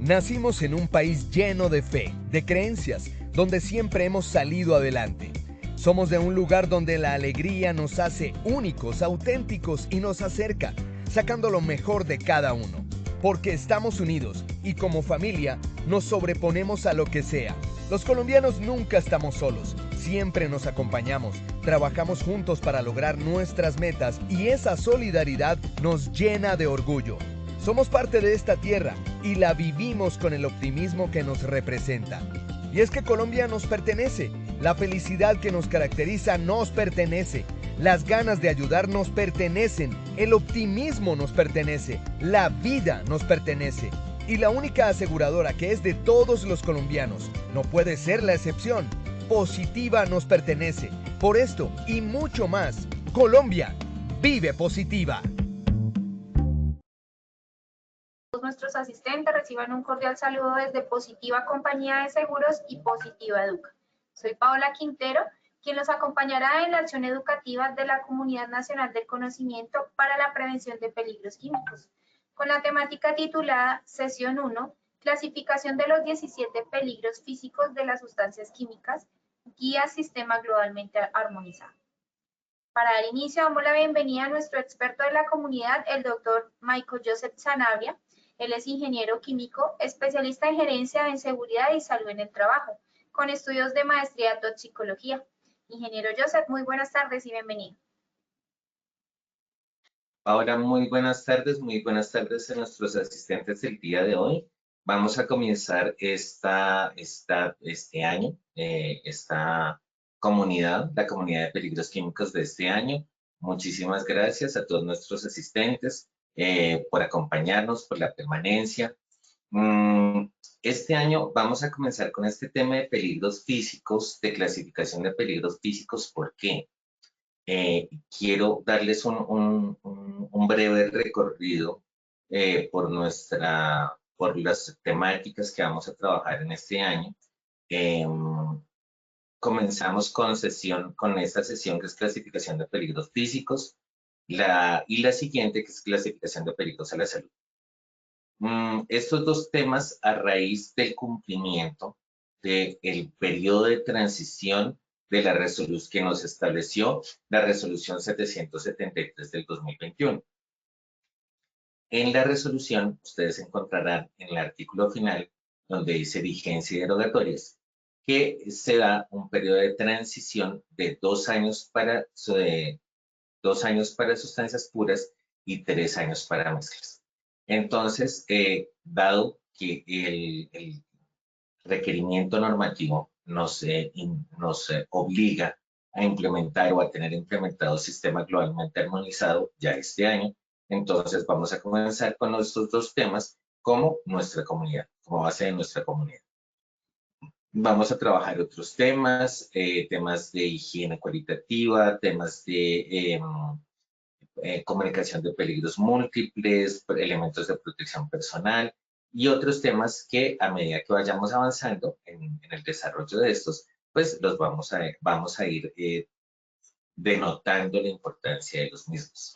Nacimos en un país lleno de fe, de creencias, donde siempre hemos salido adelante. Somos de un lugar donde la alegría nos hace únicos, auténticos y nos acerca, sacando lo mejor de cada uno. Porque estamos unidos y como familia nos sobreponemos a lo que sea. Los colombianos nunca estamos solos, siempre nos acompañamos, trabajamos juntos para lograr nuestras metas y esa solidaridad nos llena de orgullo. Somos parte de esta tierra y la vivimos con el optimismo que nos representa. Y es que Colombia nos pertenece, la felicidad que nos caracteriza nos pertenece, las ganas de ayudar nos pertenecen, el optimismo nos pertenece, la vida nos pertenece. Y la única aseguradora que es de todos los colombianos, no puede ser la excepción, Positiva nos pertenece. Por esto y mucho más, Colombia vive Positiva. Nuestros asistentes reciban un cordial saludo desde Positiva Compañía de Seguros y Positiva Educa. Soy Paola Quintero, quien los acompañará en la acción educativa de la Comunidad Nacional del Conocimiento para la Prevención de Peligros Químicos, con la temática titulada Sesión 1, Clasificación de los 17 peligros físicos de las sustancias químicas, guía sistema globalmente armonizado. Para dar inicio, damos la bienvenida a nuestro experto de la comunidad, el doctor Michael Joseph Sanabria. Él es ingeniero químico, especialista en gerencia en seguridad y salud en el trabajo, con estudios de maestría en toxicología. Ingeniero Joseph, muy buenas tardes y bienvenido. Ahora, muy buenas tardes a nuestros asistentes del día de hoy. Vamos a comenzar este año, esta comunidad, la comunidad de peligros químicos de este año. Muchísimas gracias a todos nuestros asistentes por acompañarnos, por la permanencia. Este año vamos a comenzar con este tema de peligros físicos, de clasificación de peligros físicos. ¿Por qué? Quiero darles un breve recorrido por las temáticas que vamos a trabajar en este año. Comenzamos con esta sesión que es clasificación de peligros físicos y la siguiente que es clasificación de peligros a la salud. Estos dos temas a raíz del cumplimiento del periodo de transición de la resolución que nos estableció la resolución 773 del 2021. En la resolución, ustedes encontrarán en el artículo final, donde dice vigencia y derogatorias, que se da un periodo de transición de 2 años para sustancias puras y 3 años para mezclas. Entonces, dado que el requerimiento normativo nos obliga a implementar o a tener implementado el sistema globalmente armonizado ya este año, entonces vamos a comenzar con estos dos temas como nuestra comunidad, como base de nuestra comunidad. Vamos a trabajar otros temas, temas de higiene cualitativa, temas de comunicación de peligros múltiples, elementos de protección personal y otros temas que a medida que vayamos avanzando en el desarrollo de estos, pues los vamos a ir denotando la importancia de los mismos.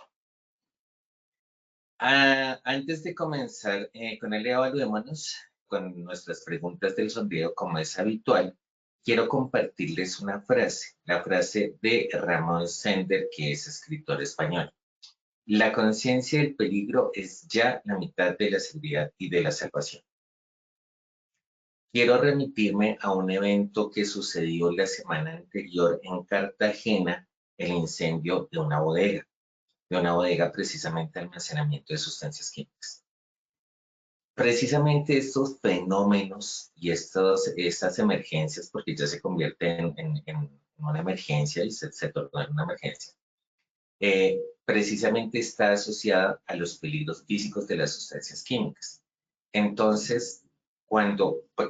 Antes de comenzar con el evaluémonos, con nuestras preguntas del sondeo como es habitual, quiero compartirles una frase, la frase de Ramón Sender, que es escritor español. La conciencia del peligro es ya la mitad de la seguridad y de la salvación. Quiero remitirme a un evento que sucedió la semana anterior en Cartagena, el incendio de una bodega precisamente de almacenamiento de sustancias químicas. Precisamente estos fenómenos y estas emergencias, porque ya se convierten en una emergencia y se torna en una emergencia, precisamente está asociada a los peligros físicos de las sustancias químicas. Entonces,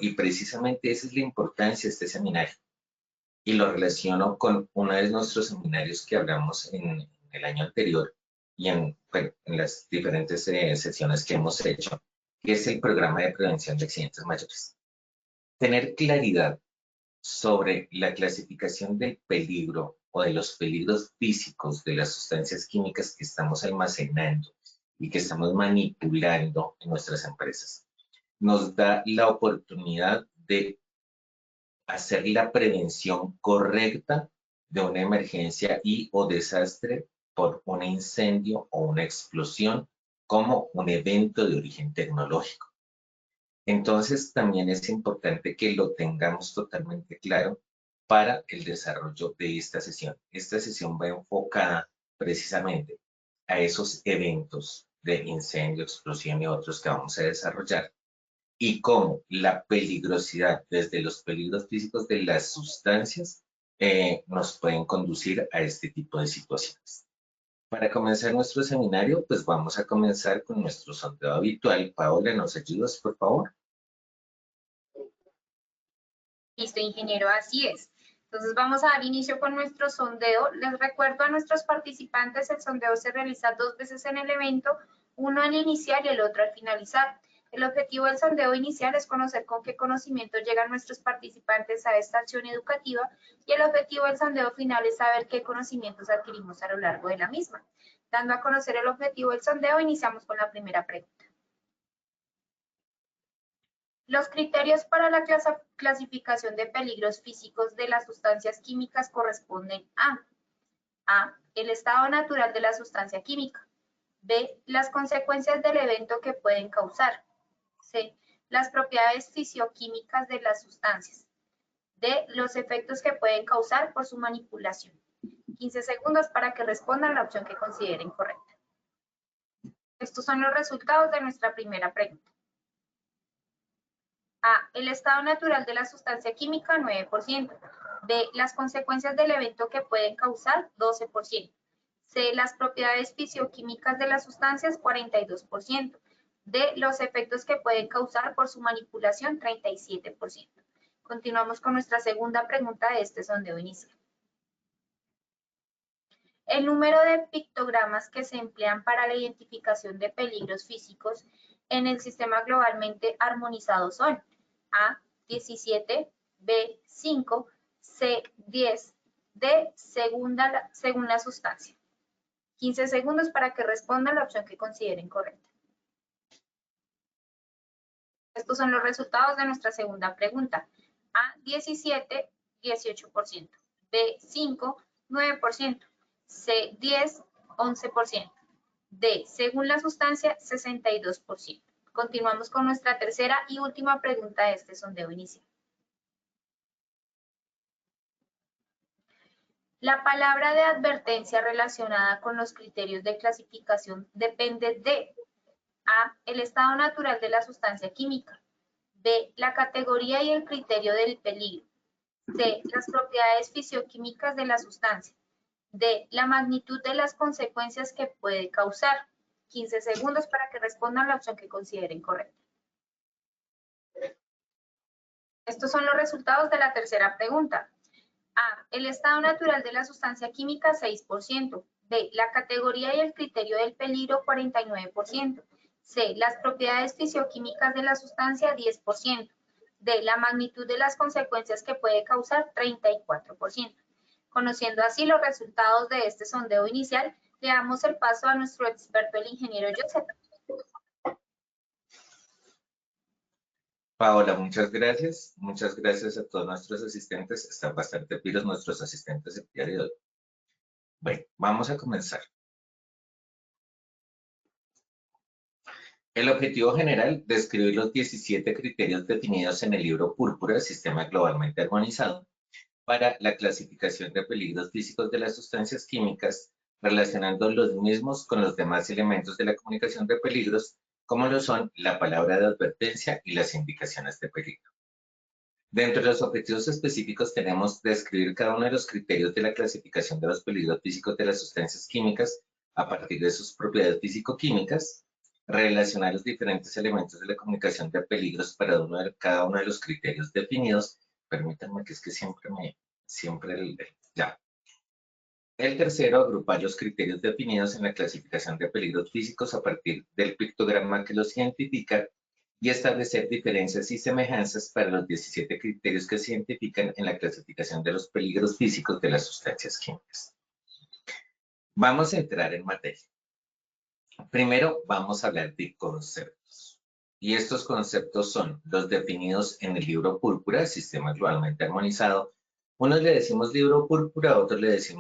y precisamente esa es la importancia de este seminario, y lo relaciono con uno de nuestros seminarios que hablamos en el año anterior y en las diferentes sesiones que hemos hecho, que es el programa de prevención de accidentes mayores. Tener claridad sobre la clasificación del peligro o de los peligros físicos de las sustancias químicas que estamos almacenando y que estamos manipulando en nuestras empresas nos da la oportunidad de hacer la prevención correcta de una emergencia y o desastre por un incendio o una explosión como un evento de origen tecnológico. Entonces, también es importante que lo tengamos totalmente claro para el desarrollo de esta sesión. Esta sesión va enfocada precisamente a esos eventos de incendio, explosión y otros que vamos a desarrollar y cómo la peligrosidad desde los peligros físicos de las sustancias nos pueden conducir a este tipo de situaciones. Para comenzar nuestro seminario, pues vamos a comenzar con nuestro sondeo habitual. Paola, ¿nos ayudas, por favor? Listo, ingeniero, así es. Entonces vamos a dar inicio con nuestro sondeo. Les recuerdo a nuestros participantes, el sondeo se realiza 2 veces en el evento, uno al iniciar y el otro al finalizar. El objetivo del sondeo inicial es conocer con qué conocimiento llegan nuestros participantes a esta acción educativa y el objetivo del sondeo final es saber qué conocimientos adquirimos a lo largo de la misma. Dando a conocer el objetivo del sondeo, iniciamos con la primera pregunta. Los criterios para la clasificación de peligros físicos de las sustancias químicas corresponden a. El estado natural de la sustancia química. B. Las consecuencias del evento que pueden causar. C. Las propiedades fisioquímicas de las sustancias. D. Los efectos que pueden causar por su manipulación. 15 segundos para que respondan la opción que consideren correcta. Estos son los resultados de nuestra primera pregunta. A. El estado natural de la sustancia química, 9%. B. Las consecuencias del evento que pueden causar, 12%. C. Las propiedades fisioquímicas de las sustancias, 42%. D. Los efectos que pueden causar por su manipulación, 37%. Continuamos con nuestra segunda pregunta de este sondeo inicial. El número de pictogramas que se emplean para la identificación de peligros físicos en el sistema globalmente armonizado son A, 17, B, 5, C, 10, D, según la sustancia. 15 segundos para que respondan la opción que consideren correcta. Estos son los resultados de nuestra segunda pregunta. A, 17, 18%. B, 5, 9%. C, 10, 11%. D, según la sustancia, 62%. Continuamos con nuestra tercera y última pregunta de este sondeo inicial. La palabra de advertencia relacionada con los criterios de clasificación depende de A, el estado natural de la sustancia química. B, la categoría y el criterio del peligro. C, las propiedades fisioquímicas de la sustancia. D, la magnitud de las consecuencias que puede causar. 15 segundos para que respondan la opción que consideren correcta. Estos son los resultados de la tercera pregunta. A, el estado natural de la sustancia química, 6%. B, la categoría y el criterio del peligro, 49%. C, las propiedades fisioquímicas de la sustancia, 10%. D, la magnitud de las consecuencias que puede causar, 34%. Conociendo así los resultados de este sondeo inicial, le damos el paso a nuestro experto, el ingeniero Joseph. Paola, muchas gracias. Muchas gracias a todos nuestros asistentes. Están bastante pilos nuestros asistentes el día de hoy. Bueno, vamos a comenzar. El objetivo general, describir los 17 criterios definidos en el libro Púrpura, Sistema Globalmente Armonizado, para la clasificación de peligros físicos de las sustancias químicas, relacionando los mismos con los demás elementos de la comunicación de peligros, como lo son la palabra de advertencia y las indicaciones de peligro. Dentro de los objetivos específicos tenemos describir cada uno de los criterios de la clasificación de los peligros físicos de las sustancias químicas a partir de sus propiedades físico-químicas, relacionar los diferentes elementos de la comunicación de peligros para cada uno de los criterios definidos. Permítanme que es que ya. El tercero, agrupar los criterios definidos en la clasificación de peligros físicos a partir del pictograma que los identifica y establecer diferencias y semejanzas para los 17 criterios que se identifican en la clasificación de los peligros físicos de las sustancias químicas. Vamos a entrar en materia. Primero vamos a hablar de conceptos. Y estos conceptos son los definidos en el libro púrpura, Sistema Globalmente Armonizado. Unos le decimos libro púrpura, otros les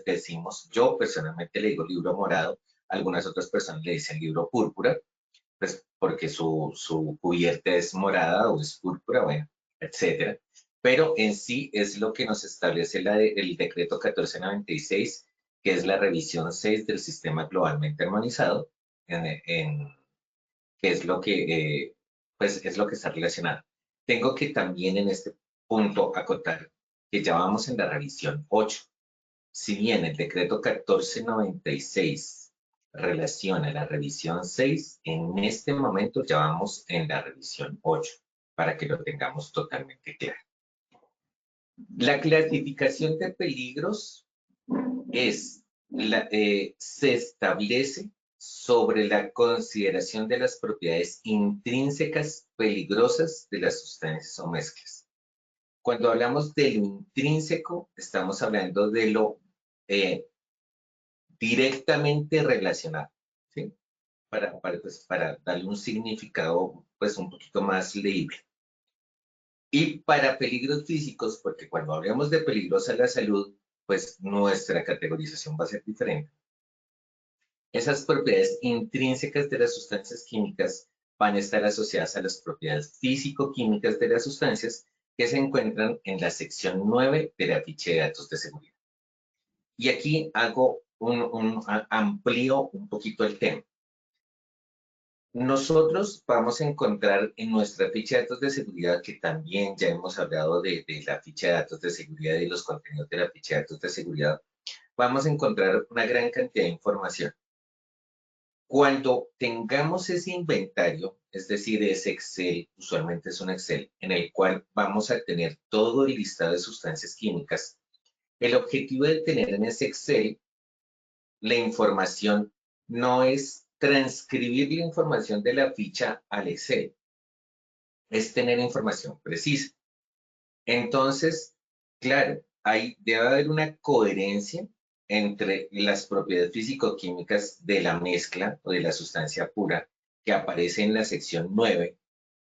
decimos, yo personalmente le digo libro morado, algunas otras personas le dicen libro púrpura, pues porque su cubierta es morada o es púrpura, bueno, etcétera. Pero en sí es lo que nos establece el decreto 1496, que es la revisión 6 del Sistema Globalmente Armonizado, que es lo que, pues es lo que está relacionado. Tengo que también en este punto acotar que ya vamos en la revisión 8. Si bien el decreto 1496 relaciona la revisión 6, en este momento ya vamos en la revisión 8, para que lo tengamos totalmente claro. La clasificación de peligros se establece sobre la consideración de las propiedades intrínsecas peligrosas de las sustancias o mezclas. Cuando hablamos de lo intrínseco, estamos hablando de lo directamente relacionado, ¿sí? Para darle un significado pues un poquito más leíble. Y para peligros físicos, porque cuando hablamos de peligros a la salud, pues nuestra categorización va a ser diferente. Esas propiedades intrínsecas de las sustancias químicas van a estar asociadas a las propiedades físico-químicas de las sustancias que se encuentran en la sección 9 de la ficha de datos de seguridad. Y aquí hago amplío un poquito el tema. Nosotros vamos a encontrar en nuestra ficha de datos de seguridad, que también ya hemos hablado de la ficha de datos de seguridad y los contenidos de la ficha de datos de seguridad, vamos a encontrar una gran cantidad de información. Cuando tengamos ese inventario, es decir, ese Excel, usualmente es un Excel, en el cual vamos a tener todo el listado de sustancias químicas, el objetivo de tener en ese Excel la información no es transcribir la información de la ficha al Excel, es tener información precisa. Entonces, claro, debe haber una coherencia entre las propiedades físico-químicas de la mezcla o de la sustancia pura que aparece en la sección 9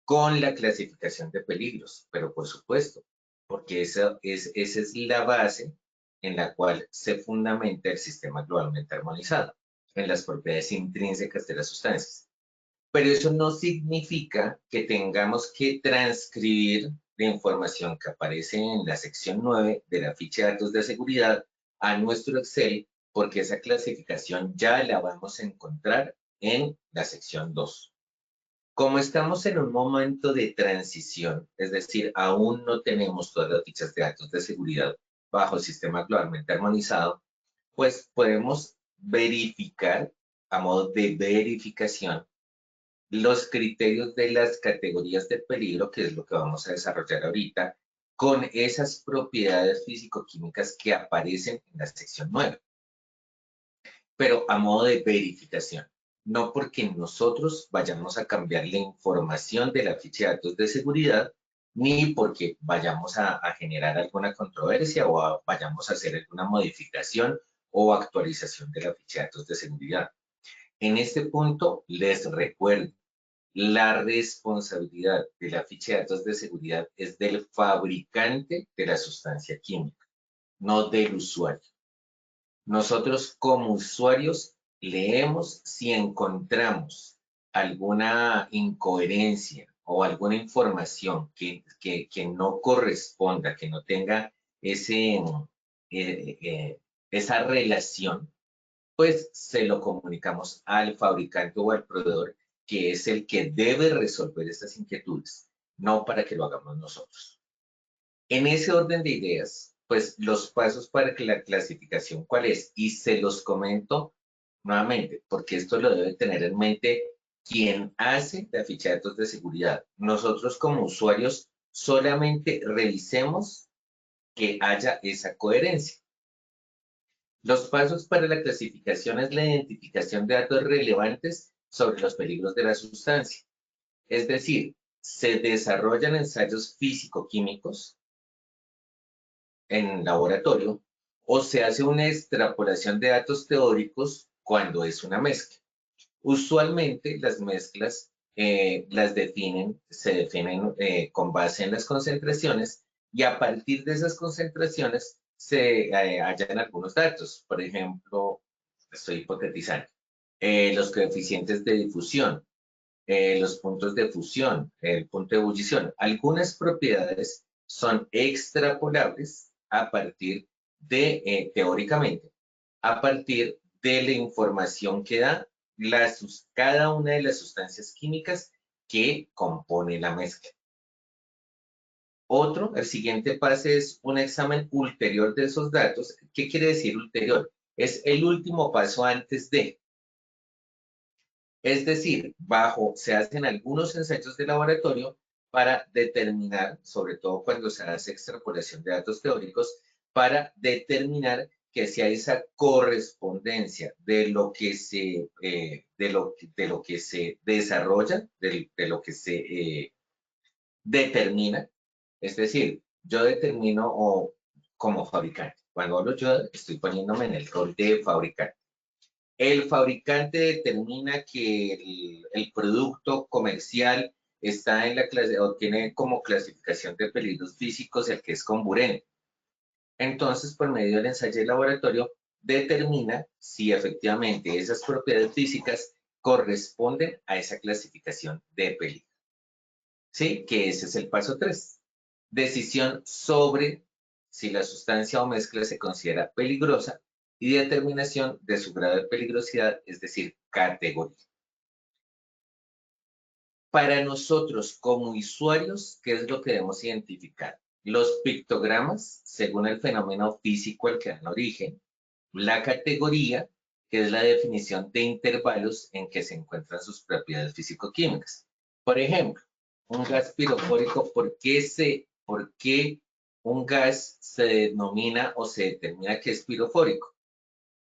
con la clasificación de peligros, pero por supuesto, porque esa es la base en la cual se fundamenta el sistema globalmente armonizado, en las propiedades intrínsecas de las sustancias. Pero eso no significa que tengamos que transcribir la información que aparece en la sección 9 de la ficha de datos de seguridad a nuestro Excel, porque esa clasificación ya la vamos a encontrar en la sección 2. Como estamos en un momento de transición, es decir, aún no tenemos todas las fichas de datos de seguridad bajo el sistema globalmente armonizado, pues podemos verificar a modo de verificación los criterios de las categorías de peligro, que es lo que vamos a desarrollar ahorita, con esas propiedades físico-químicas que aparecen en la sección 9. Pero a modo de verificación, no porque nosotros vayamos a cambiar la información de la ficha de datos de seguridad, ni porque vayamos a generar alguna controversia o vayamos a hacer alguna modificación o actualización de la ficha de datos de seguridad. En este punto, les recuerdo, la responsabilidad de la ficha de datos de seguridad es del fabricante de la sustancia química, no del usuario. Nosotros como usuarios leemos si encontramos alguna incoherencia o alguna información que no corresponda, que no tenga esa relación, pues se lo comunicamos al fabricante o al proveedor, que es el que debe resolver estas inquietudes, no para que lo hagamos nosotros. En ese orden de ideas, pues los pasos para que la clasificación, ¿cuál es? Y se los comento nuevamente, porque esto lo debe tener en mente quien hace la ficha de datos de seguridad. Nosotros como usuarios solamente revisemos que haya esa coherencia. Los pasos para la clasificación es la identificación de datos relevantes sobre los peligros de la sustancia. Es decir, se desarrollan ensayos físico-químicos en laboratorio o se hace una extrapolación de datos teóricos cuando es una mezcla. Usualmente las mezclas se definen con base en las concentraciones, y a partir de esas concentraciones se hallan algunos datos. Por ejemplo, estoy hipotetizando, los coeficientes de difusión, los puntos de fusión, el punto de ebullición. Algunas propiedades son extrapolables a partir de, teóricamente, a partir de la información que da cada una de las sustancias químicas que compone la mezcla. El siguiente paso es un examen ulterior de esos datos. ¿Qué quiere decir ulterior? Es el último paso antes de. Es decir, se hacen algunos ensayos de laboratorio para determinar, sobre todo cuando se hace extrapolación de datos teóricos, para determinar que si hay esa correspondencia de lo que se, desarrolla, de lo que se determina. Es decir, yo determino como fabricante. Cuando hablo yo, estoy poniéndome en el rol de fabricante. El fabricante determina que el producto comercial está en la clase, o tiene como clasificación de peligros físicos el que es comburente. Entonces, por medio del ensayo de laboratorio, determina si efectivamente esas propiedades físicas corresponden a esa clasificación de peligro. ¿Sí? Que ese es el paso 3. Decisión sobre si la sustancia o mezcla se considera peligrosa y determinación de su grado de peligrosidad, es decir, categoría. Para nosotros como usuarios, ¿qué es lo que debemos identificar? Los pictogramas, según el fenómeno físico al que dan origen, la categoría, que es la definición de intervalos en que se encuentran sus propiedades físico-químicas. Por ejemplo, un gas pirofórico, ¿por qué un gas se denomina o se determina que es pirofórico?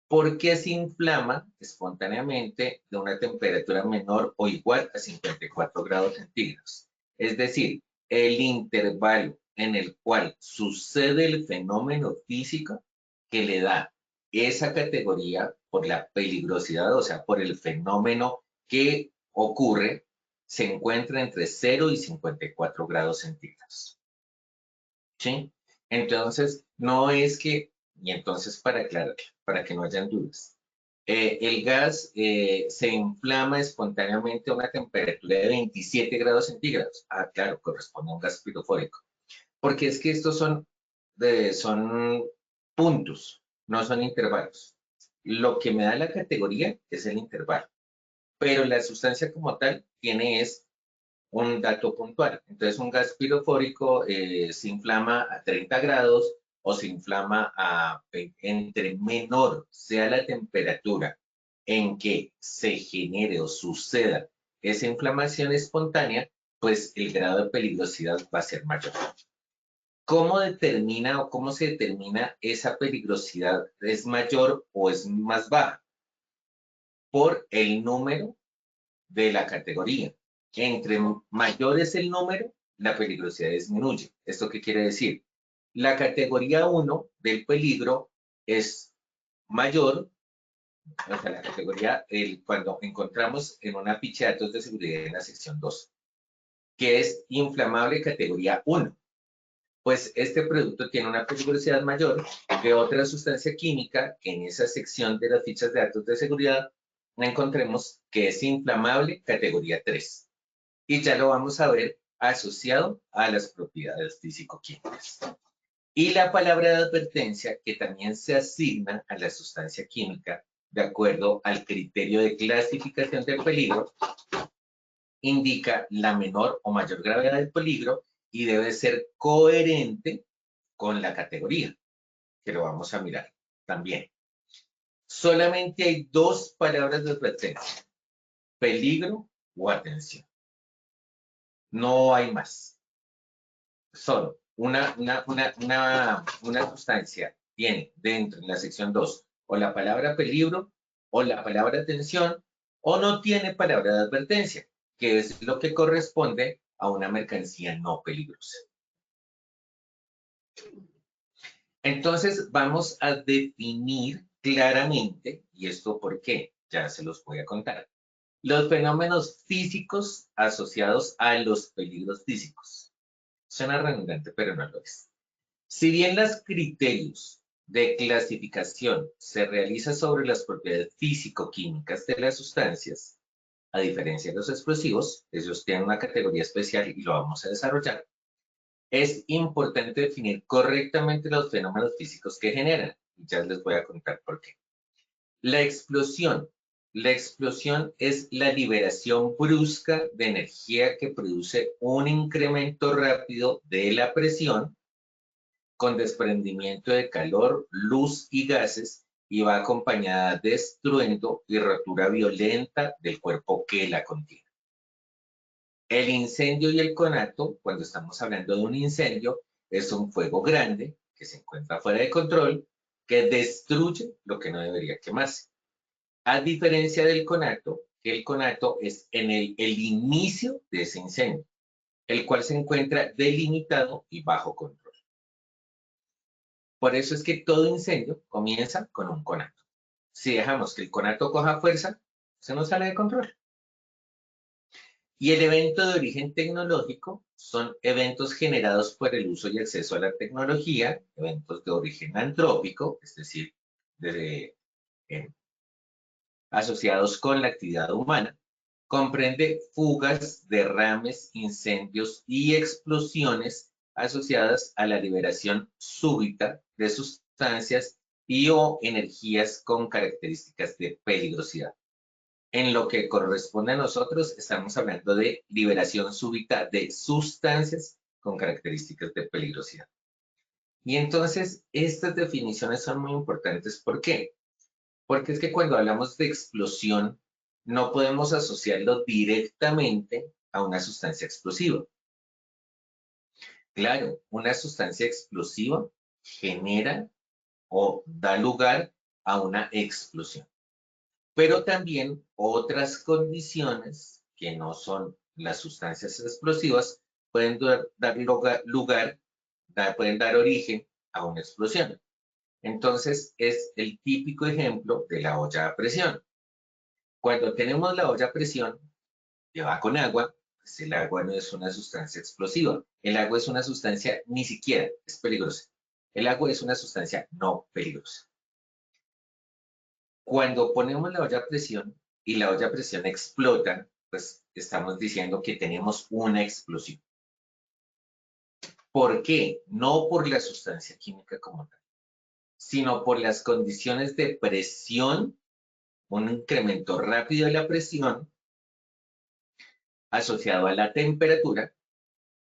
Porque se inflama espontáneamente de una temperatura menor o igual a 54 grados centígrados. Es decir, el intervalo en el cual sucede el fenómeno físico que le da esa categoría por la peligrosidad, o sea, por el fenómeno que ocurre, se encuentra entre 0 y 54 grados centígrados. ¿Sí? Entonces, no es que, y entonces para aclarar, para que no hayan dudas, el gas se inflama espontáneamente a una temperatura de 27 grados centígrados. Ah, claro, corresponde a un gas pirofórico. Porque es que estos son puntos, no son intervalos. Lo que me da la categoría es el intervalo, pero la sustancia como tal tiene un dato puntual. Entonces, un gas pirofórico se inflama a 30 grados o se inflama entre menor sea la temperatura en que se genere o suceda esa inflamación espontánea, pues el grado de peligrosidad va a ser mayor. ¿Cómo determina o cómo se determina esa peligrosidad? ¿Es mayor o es más baja? Por el número de la categoría. Entre mayor es el número, la peligrosidad disminuye. ¿Esto qué quiere decir? La categoría 1 del peligro es mayor, o sea, la categoría, cuando encontramos en una ficha de datos de seguridad en la sección 2, que es inflamable categoría 1. Pues este producto tiene una peligrosidad mayor que otra sustancia química que en esa sección de las fichas de datos de seguridad encontremos que es inflamable categoría 3. Y ya lo vamos a ver asociado a las propiedades físico-químicas. Y la palabra de advertencia, que también se asigna a la sustancia química de acuerdo al criterio de clasificación del peligro, indica la menor o mayor gravedad del peligro y debe ser coherente con la categoría, que lo vamos a mirar también. Solamente hay dos palabras de advertencia: peligro o atención. No hay más. Solo una sustancia tiene dentro en la sección 2 o la palabra peligro o la palabra atención, o no tiene palabra de advertencia, que es lo que corresponde a una mercancía no peligrosa. Entonces vamos a definir claramente, y esto por qué, ya se los voy a contar. Los fenómenos físicos asociados a los peligros físicos. Suena redundante, pero no lo es. Si bien los criterios de clasificación se realizan sobre las propiedades físico-químicas de las sustancias, a diferencia de los explosivos, ellos tienen una categoría especial y lo vamos a desarrollar, es importante definir correctamente los fenómenos físicos que generan. Ya les voy a contar por qué. La explosión. La explosión es la liberación brusca de energía que produce un incremento rápido de la presión con desprendimiento de calor, luz y gases y va acompañada de estruendo y rotura violenta del cuerpo que la contiene. El incendio y el conato, cuando estamos hablando de un incendio, es un fuego grande que se encuentra fuera de control, que destruye lo que no debería quemarse. A diferencia del conato, que el conato es en el inicio de ese incendio, el cual se encuentra delimitado y bajo control. Por eso es que todo incendio comienza con un conato. Si dejamos que el conato coja fuerza, se nos sale de control. Y el evento de origen tecnológico son eventos generados por el uso y acceso a la tecnología, eventos de origen antrópico, es decir, asociados con la actividad humana. Comprende fugas, derrames, incendios y explosiones asociadas a la liberación súbita de sustancias y o energías con características de peligrosidad. En lo que corresponde a nosotros, estamos hablando de liberación súbita de sustancias con características de peligrosidad. Y entonces, estas definiciones son muy importantes. ¿Por qué? Porque es que cuando hablamos de explosión, no podemos asociarlo directamente a una sustancia explosiva. Claro, una sustancia explosiva genera o da lugar a una explosión. Pero también otras condiciones que no son las sustancias explosivas pueden pueden dar origen a una explosión. Entonces, es el típico ejemplo de la olla a presión. Cuando tenemos la olla a presión que va con agua, pues el agua no es una sustancia explosiva. El agua es una sustancia ni siquiera es peligrosa. El agua es una sustancia no peligrosa. Cuando ponemos la olla a presión y la olla a presión explota, pues estamos diciendo que tenemos una explosión. ¿Por qué? No por la sustancia química como tal, sino por las condiciones de presión, un incremento rápido de la presión asociado a la temperatura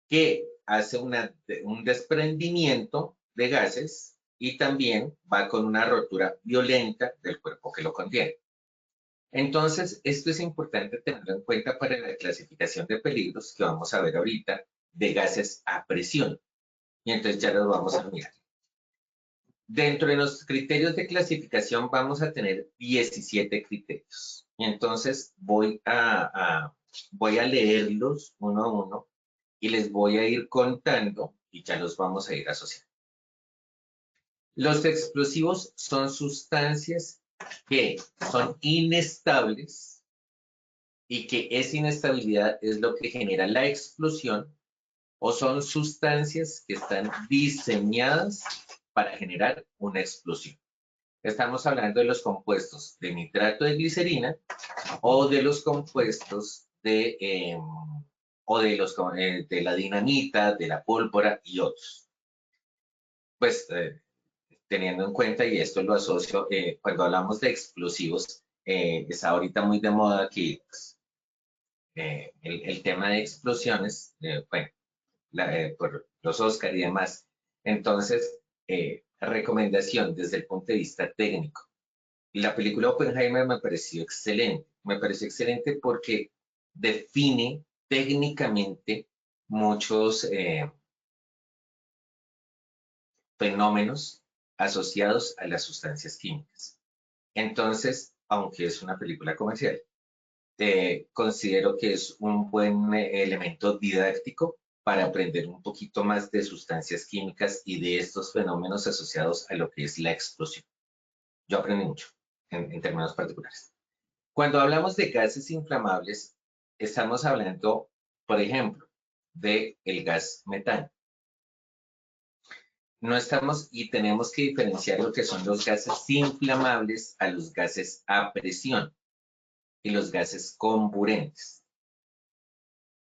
que hace un desprendimiento de gases y también va con una rotura violenta del cuerpo que lo contiene. Entonces, esto es importante tenerlo en cuenta para la clasificación de peligros que vamos a ver ahorita de gases a presión. Y entonces ya los vamos a mirar. Dentro de los criterios de clasificación vamos a tener 17 criterios. Y entonces voy a leerlos uno a uno y les voy a ir contando y ya los vamos a ir asociando. Los explosivos son sustancias que son inestables y que esa inestabilidad es lo que genera la explosión, o son sustancias que están diseñadas para generar una explosión. Estamos hablando de los compuestos de nitrato de glicerina o de los compuestos de la dinamita, de la pólvora y otros. Pues teniendo en cuenta, y esto lo asocio, cuando hablamos de explosivos, está ahorita muy de moda que pues, el tema de explosiones, bueno, por los Oscar y demás. Entonces, recomendación desde el punto de vista técnico. La película Oppenheimer me pareció excelente. Me pareció excelente porque define técnicamente muchos fenómenos asociados a las sustancias químicas. Entonces, aunque es una película comercial, considero que es un buen elemento didáctico para aprender un poquito más de sustancias químicas y de estos fenómenos asociados a lo que es la explosión. Yo aprendí mucho en términos particulares. Cuando hablamos de gases inflamables, estamos hablando, por ejemplo, del gas metano. No estamos y tenemos que diferenciar lo que son los gases inflamables a los gases a presión y los gases comburentes.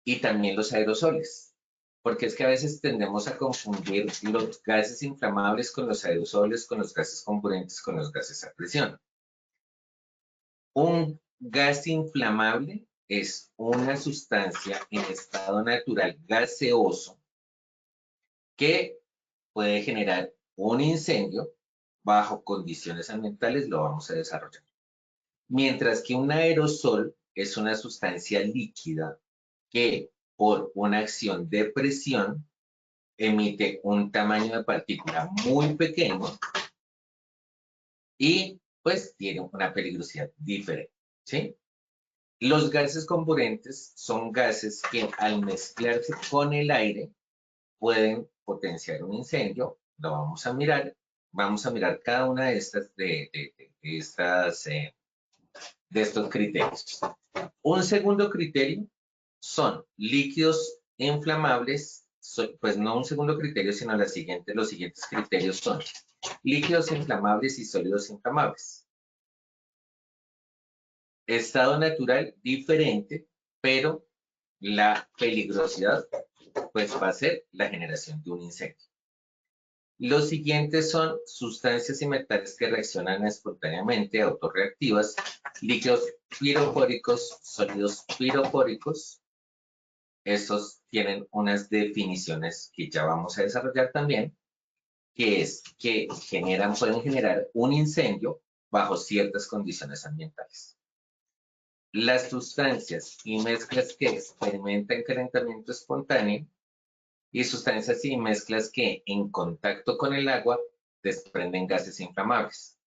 Y también los aerosoles, porque es que a veces tendemos a confundir los gases inflamables con los aerosoles, con los gases comburentes, con los gases a presión. Un gas inflamable es una sustancia en estado natural gaseoso que puede generar un incendio bajo condiciones ambientales, lo vamos a desarrollar. Mientras que un aerosol es una sustancia líquida que por una acción de presión emite un tamaño de partícula muy pequeño y pues tiene una peligrosidad diferente, ¿sí? Los gases comburentes son gases que al mezclarse con el aire pueden potenciar un incendio. Lo vamos a mirar. Vamos a mirar cada una de estas de estos criterios. Un segundo criterio son líquidos inflamables, pues no un segundo criterio, sino los siguientes criterios son líquidos inflamables y sólidos inflamables. Estado natural diferente, pero la peligrosidad pues va a ser la generación de un incendio. Los siguientes son sustancias y metales que reaccionan espontáneamente, autorreactivas, líquidos piropóricos, sólidos piropóricos. Estos tienen unas definiciones que ya vamos a desarrollar también, que es que pueden generar un incendio bajo ciertas condiciones ambientales. Las sustancias y mezclas que experimentan calentamiento espontáneo y sustancias y mezclas que en contacto con el agua desprenden gases inflamables.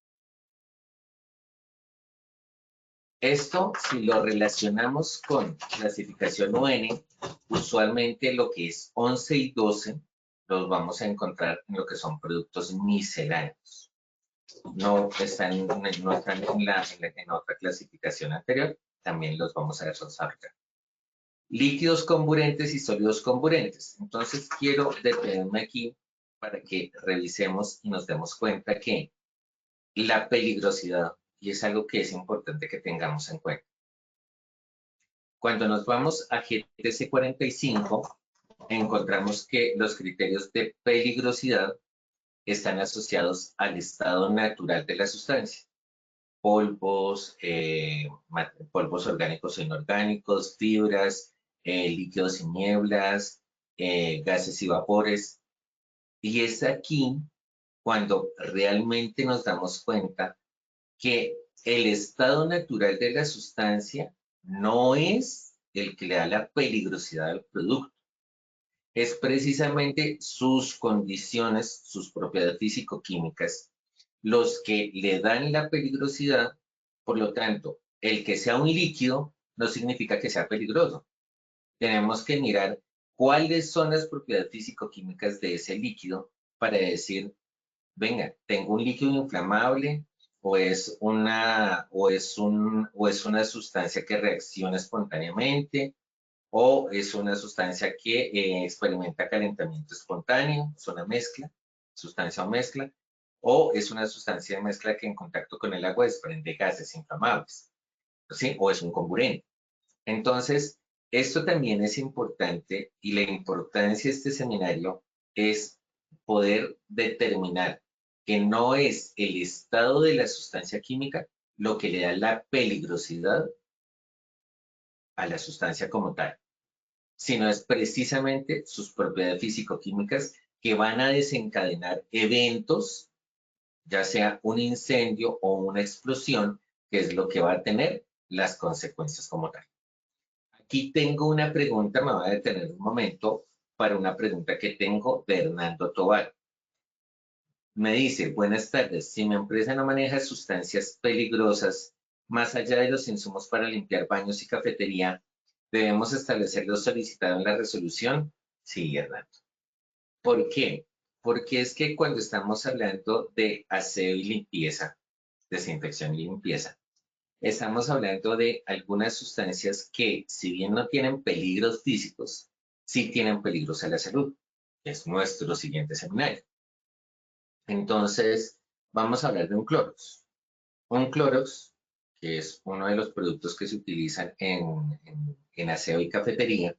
Esto, si lo relacionamos con clasificación UN, usualmente lo que es 11 y 12 los vamos a encontrar en lo que son productos misceláneos. No están en otra clasificación anterior, también los vamos a desarrollar. Líquidos comburentes y sólidos comburentes. Entonces quiero detenerme aquí para que revisemos y nos demos cuenta que la peligrosidad, y es algo que es importante que tengamos en cuenta. Cuando nos vamos a GTC 45, encontramos que los criterios de peligrosidad están asociados al estado natural de la sustancia. Polvos, polvos orgánicos o inorgánicos, fibras, líquidos y nieblas, gases y vapores. Y es aquí cuando realmente nos damos cuenta que el estado natural de la sustancia no es el que le da la peligrosidad al producto. Es precisamente sus condiciones, sus propiedades físico-químicas, los que le dan la peligrosidad. Por lo tanto, el que sea un líquido no significa que sea peligroso. Tenemos que mirar cuáles son las propiedades físico-químicas de ese líquido para decir, venga, tengo un líquido inflamable o es una sustancia que reacciona espontáneamente o es una sustancia que experimenta calentamiento espontáneo, es una mezcla, sustancia o mezcla, o es una sustancia de mezcla que en contacto con el agua desprende gases inflamables, ¿sí? O es un comburente. Entonces, esto también es importante y la importancia de este seminario es poder determinar que no es el estado de la sustancia química lo que le da la peligrosidad a la sustancia como tal, sino es precisamente sus propiedades físico-químicas que van a desencadenar eventos, ya sea un incendio o una explosión, que es lo que va a tener las consecuencias como tal. Aquí tengo una pregunta, me voy a detener un momento para una pregunta que tengo de Hernando Tobar. Me dice, buenas tardes, si mi empresa no maneja sustancias peligrosas, más allá de los insumos para limpiar baños y cafetería, ¿debemos establecer lo solicitado en la resolución? Sí, Hernando. ¿Por qué? Porque es que cuando estamos hablando de aseo y limpieza, desinfección y limpieza, estamos hablando de algunas sustancias que, si bien no tienen peligros físicos, sí tienen peligros a la salud. Es nuestro siguiente seminario. Entonces, vamos a hablar de un Clorox. Un Clorox, que es uno de los productos que se utilizan en aseo y cafetería,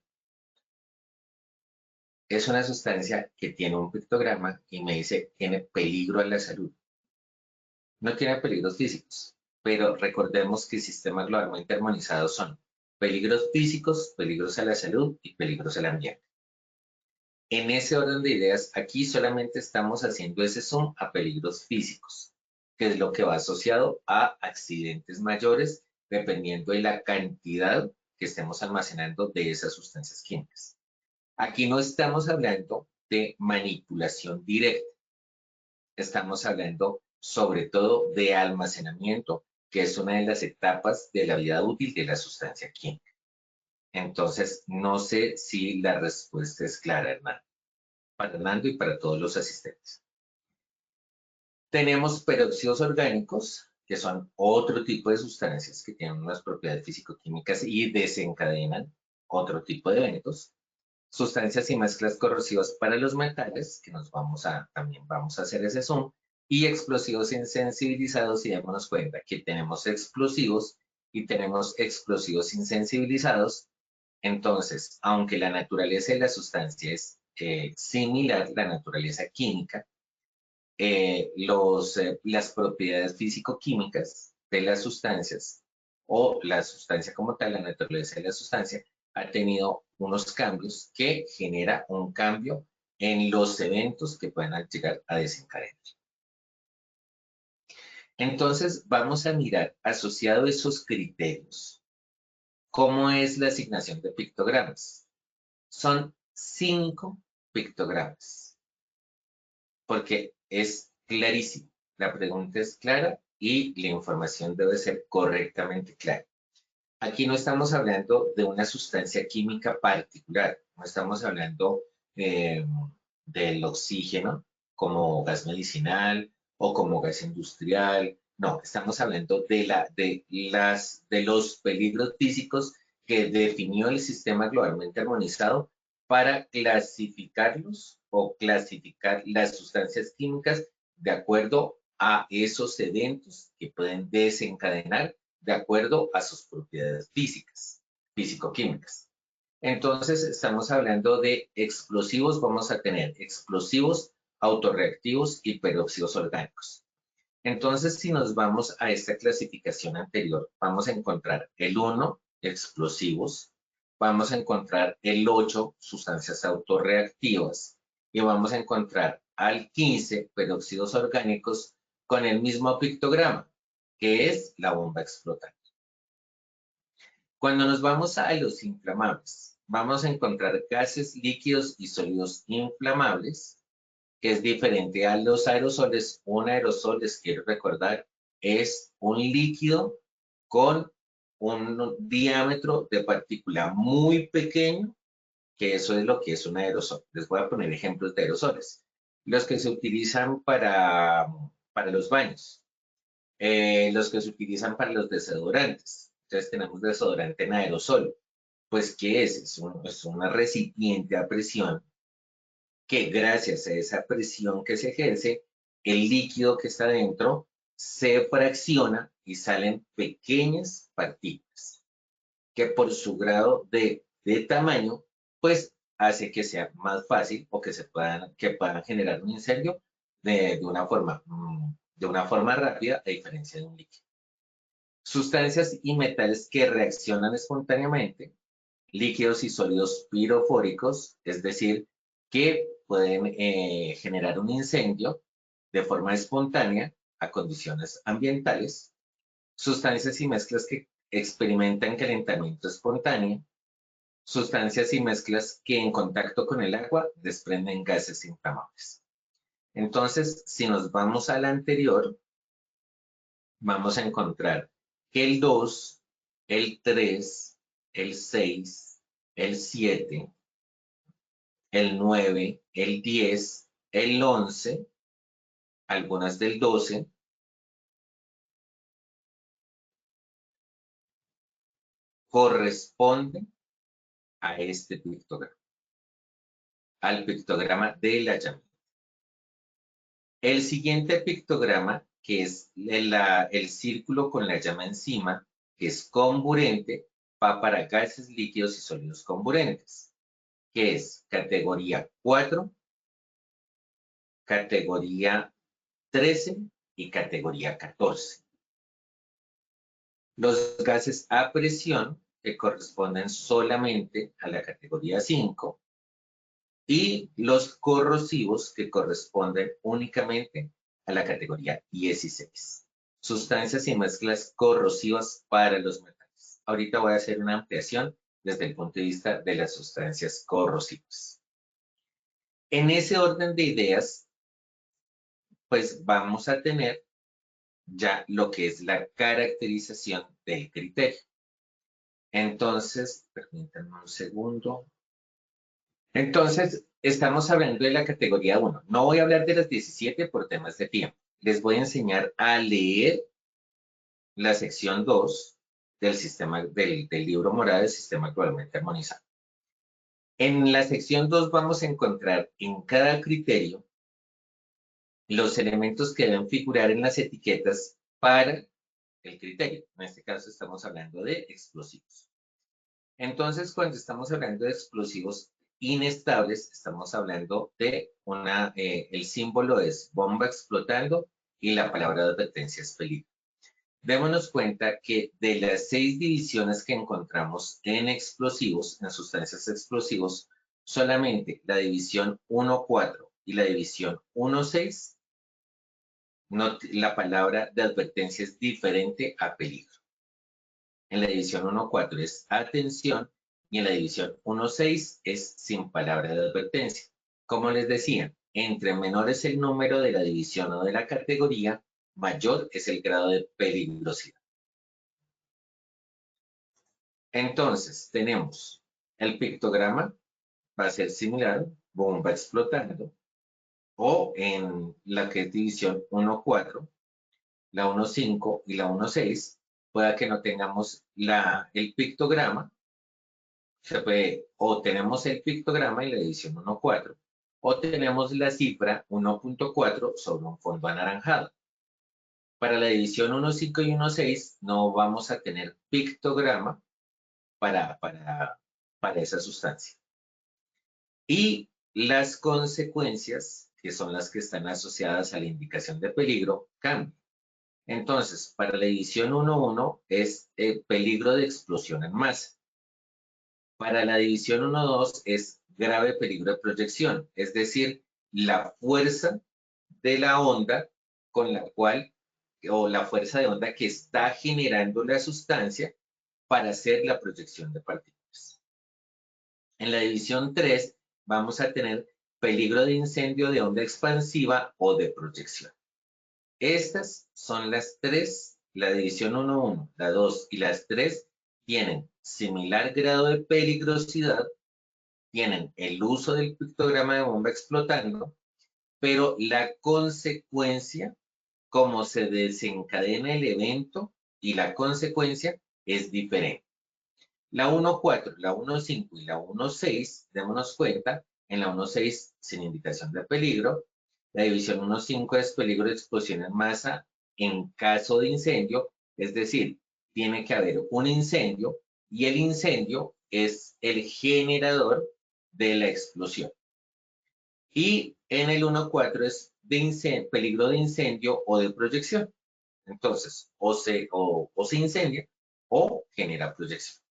es una sustancia que tiene un pictograma y me dice tiene peligro a la salud. No tiene peligros físicos, pero recordemos que el sistema globalmente armonizado son peligros físicos, peligros a la salud y peligros al ambiente. En ese orden de ideas, aquí solamente estamos haciendo ese zoom a peligros físicos, que es lo que va asociado a accidentes mayores, dependiendo de la cantidad que estemos almacenando de esas sustancias químicas. Aquí no estamos hablando de manipulación directa, estamos hablando sobre todo de almacenamiento, que es una de las etapas de la vida útil de la sustancia química. Entonces, no sé si la respuesta es clara, Hernán. Para Hernando y para todos los asistentes. Tenemos peróxidos orgánicos, que son otro tipo de sustancias que tienen unas propiedades físico-químicas y desencadenan otro tipo de eventos. Sustancias y mezclas corrosivas para los metales, que también vamos a hacer ese zoom, y explosivos insensibilizados, y démonos cuenta que tenemos explosivos y tenemos explosivos insensibilizados. Entonces, aunque la naturaleza de la sustancia es similar, la naturaleza química, las propiedades físico-químicas de las sustancias o la sustancia como tal, la naturaleza de la sustancia, ha tenido unos cambios que genera un cambio en los eventos que puedan llegar a desencadenar. Entonces, vamos a mirar, asociado a esos criterios, ¿cómo es la asignación de pictogramas? Son 5 pictogramas, porque es clarísimo. La pregunta es clara y la información debe ser correctamente clara. Aquí no estamos hablando de una sustancia química particular, no estamos hablando del oxígeno como gas medicinal o como gas industrial, no, estamos hablando de los peligros físicos que definió el sistema globalmente armonizado para clasificarlos o clasificar las sustancias químicas de acuerdo a esos eventos que pueden desencadenar de acuerdo a sus propiedades físicas, físico-químicas. Entonces, estamos hablando de explosivos, vamos a tener explosivos, autorreactivos y peróxidos orgánicos. Entonces, si nos vamos a esta clasificación anterior, vamos a encontrar el 1, explosivos, vamos a encontrar el 8, sustancias autorreactivas, y vamos a encontrar al 15, peróxidos orgánicos, con el mismo pictograma, que es la bomba explotante. Cuando nos vamos a los inflamables, vamos a encontrar gases, líquidos y sólidos inflamables, que es diferente a los aerosoles. Un aerosol, les quiero recordar, es un líquido con un diámetro de partícula muy pequeño, que eso es lo que es un aerosol. Les voy a poner ejemplos de aerosoles. Los que se utilizan para los baños, los que se utilizan para los desodorantes. Entonces tenemos desodorante en aerosol. Pues, ¿qué es? Es una recipiente a presión que gracias a esa presión que se ejerce, el líquido que está dentro se fracciona y salen pequeñas partículas que por su grado de tamaño, pues hace que sea más fácil o que puedan generar un incendio de una forma rápida, a diferencia de un líquido. Sustancias y metales que reaccionan espontáneamente, líquidos y sólidos pirofóricos, es decir, que pueden generar un incendio de forma espontánea a condiciones ambientales, sustancias y mezclas que experimentan calentamiento espontáneo, sustancias y mezclas que en contacto con el agua desprenden gases inflamables. Entonces, si nos vamos al anterior, vamos a encontrar que el 2, el 3, el 6, el 7, el 9, el 10, el 11, algunas del 12, corresponde a este pictograma, al pictograma de la llamita. El siguiente pictograma, que es el círculo con la llama encima, que es comburente, va para gases, líquidos y sólidos comburentes, que es categoría 4, categoría 13 y categoría 14. Los gases a presión, que corresponden solamente a la categoría 5, y los corrosivos, que corresponden únicamente a la categoría 16. Sustancias y mezclas corrosivas para los metales. Ahorita voy a hacer una ampliación desde el punto de vista de las sustancias corrosivas. En ese orden de ideas, pues vamos a tener ya lo que es la caracterización del criterio. Entonces, permítanme un segundo. Entonces, estamos hablando de la categoría 1. No voy a hablar de las 17 por temas de tiempo. Les voy a enseñar a leer la sección 2 del libro morado del sistema globalmente armonizado. En la sección 2 vamos a encontrar en cada criterio los elementos que deben figurar en las etiquetas para el criterio. En este caso estamos hablando de explosivos. Entonces, cuando estamos hablando de explosivos inestables, estamos hablando de el símbolo es bomba explotando y la palabra de advertencia es peligro. Démonos cuenta que de las 6 divisiones que encontramos en explosivos, en sustancias explosivos, solamente la división 1.4 y la división 1.6, la palabra de advertencia es diferente a peligro. En la división 1.4 es atención y en la división 1.6 es sin palabra de advertencia. Como les decía, entre menor es el número de la división o de la categoría, mayor es el grado de peligrosidad. Entonces, tenemos el pictograma, va a ser similar, bomba explotando, o en la que es división 1.4, la 1.5 y la 1.6, pueda que no tengamos el pictograma, o tenemos el pictograma y la división 1.4, o tenemos la cifra 1.4 sobre un fondo anaranjado. Para la división 1.5 y 1.6 no vamos a tener pictograma para esa sustancia. Y las consecuencias, que son las que están asociadas a la indicación de peligro, cambian. Entonces, para la división 1.1 es peligro de explosión en masa. Para la división 1.2 es grave peligro de proyección, es decir, la fuerza de la onda con la cual, o la fuerza de onda que está generando la sustancia para hacer la proyección de partículas. En la división 3 vamos a tener peligro de incendio de onda expansiva o de proyección. Estas son las 3, la división 1.1, la 2 y las 3 tienen similar grado de peligrosidad, tienen el uso del pictograma de bomba explotando, pero la consecuencia, cómo se desencadena el evento y la consecuencia es diferente. La 1.4, la 1.5 y la 1.6, démonos cuenta, en la 1.6 sin indicación de peligro, la división 1.5 es peligro de explosión en masa en caso de incendio, es decir, tiene que haber un incendio y el incendio es el generador de la explosión. Y en el 1.4 es peligro de incendio o de proyección. Entonces, o se incendia o genera proyección.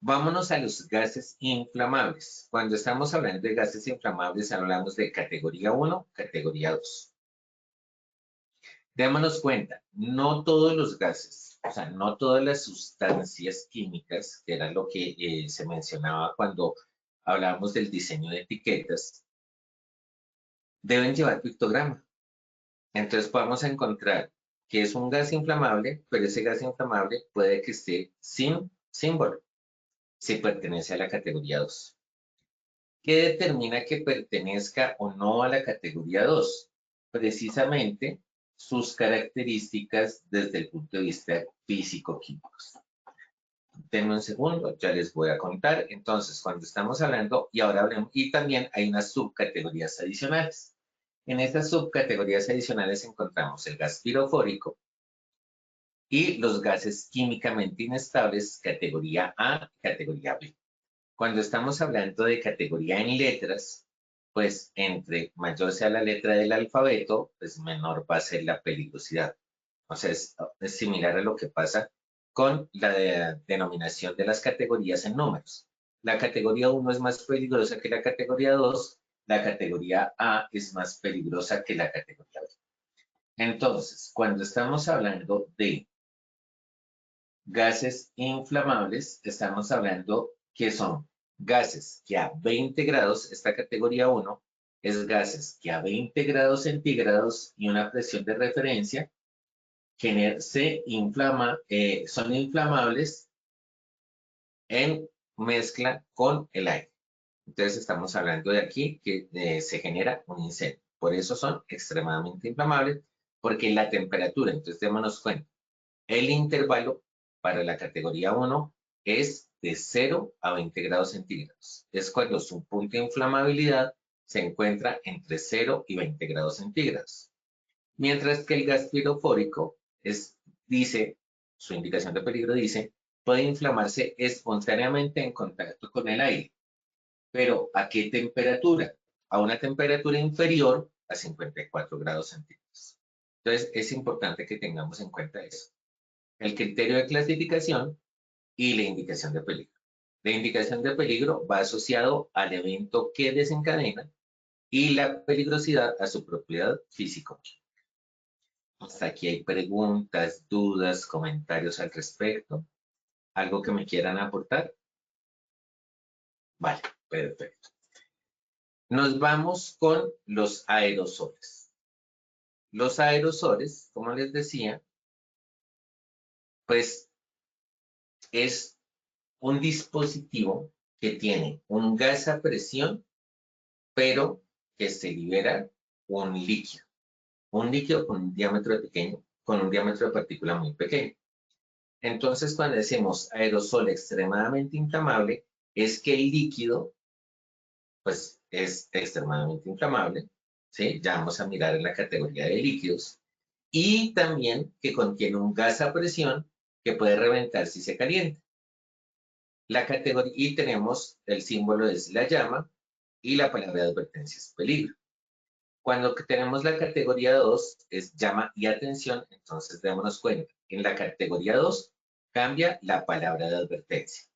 Vámonos a los gases inflamables. Cuando estamos hablando de gases inflamables, hablamos de categoría 1, categoría 2. Démonos cuenta, no todos los gases, o sea, no todas las sustancias químicas, que era lo que se mencionaba cuando hablábamos del diseño de etiquetas, deben llevar pictograma. Entonces podemos encontrar que es un gas inflamable, pero ese gas inflamable puede que esté sin símbolo, si pertenece a la categoría 2. ¿Qué determina que pertenezca o no a la categoría 2? Precisamente sus características desde el punto de vista físico-químicos. Denme un segundo, ya les voy a contar. Entonces, cuando estamos hablando, y ahora hablemos, y también hay unas subcategorías adicionales. En estas subcategorías adicionales encontramos el gas pirofórico y los gases químicamente inestables, categoría A y categoría B. Cuando estamos hablando de categoría en letras, pues entre mayor sea la letra del alfabeto, pues menor va a ser la peligrosidad. O sea, es similar a lo que pasa con la denominación de las categorías en números. La categoría 1 es más peligrosa que la categoría 2, la categoría A es más peligrosa que la categoría B. Entonces, cuando estamos hablando de gases inflamables, estamos hablando que son gases que a 20 grados, esta categoría 1, es gases que a 20 grados centígrados y una presión de referencia son inflamables en mezcla con el aire. Entonces estamos hablando de aquí que se genera un incendio. Por eso son extremadamente inflamables, porque la temperatura, entonces démonos cuenta, el intervalo para la categoría 1 es de 0 a 20 grados centígrados. Es cuando su punto de inflamabilidad se encuentra entre 0 y 20 grados centígrados. Mientras que el gas pirofórico dice, su indicación de peligro dice, puede inflamarse espontáneamente en contacto con el aire. Pero ¿a qué temperatura? A una temperatura inferior a 54 grados centígrados. Entonces es importante que tengamos en cuenta eso. El criterio de clasificación y la indicación de peligro. La indicación de peligro va asociado al evento que desencadena y la peligrosidad a su propiedad físico. Hasta aquí hay preguntas, dudas, comentarios al respecto. ¿Algo que me quieran aportar? Vale, perfecto. Nos vamos con los aerosoles. Los aerosoles, como les decía, pues es un dispositivo que tiene un gas a presión, pero que se libera un líquido con un diámetro pequeño, con un diámetro de partícula muy pequeño. Entonces, cuando decimos aerosol extremadamente inflamable, es que el líquido, pues, es extremadamente inflamable, ¿sí? Ya vamos a mirar en la categoría de líquidos. Y también que contiene un gas a presión que puede reventar si se calienta. La categoría, y tenemos el símbolo es la llama y la palabra de advertencia es peligro. Cuando tenemos la categoría 2 es llama y atención, entonces démonos cuenta. En la categoría 2 cambia la palabra de advertencia.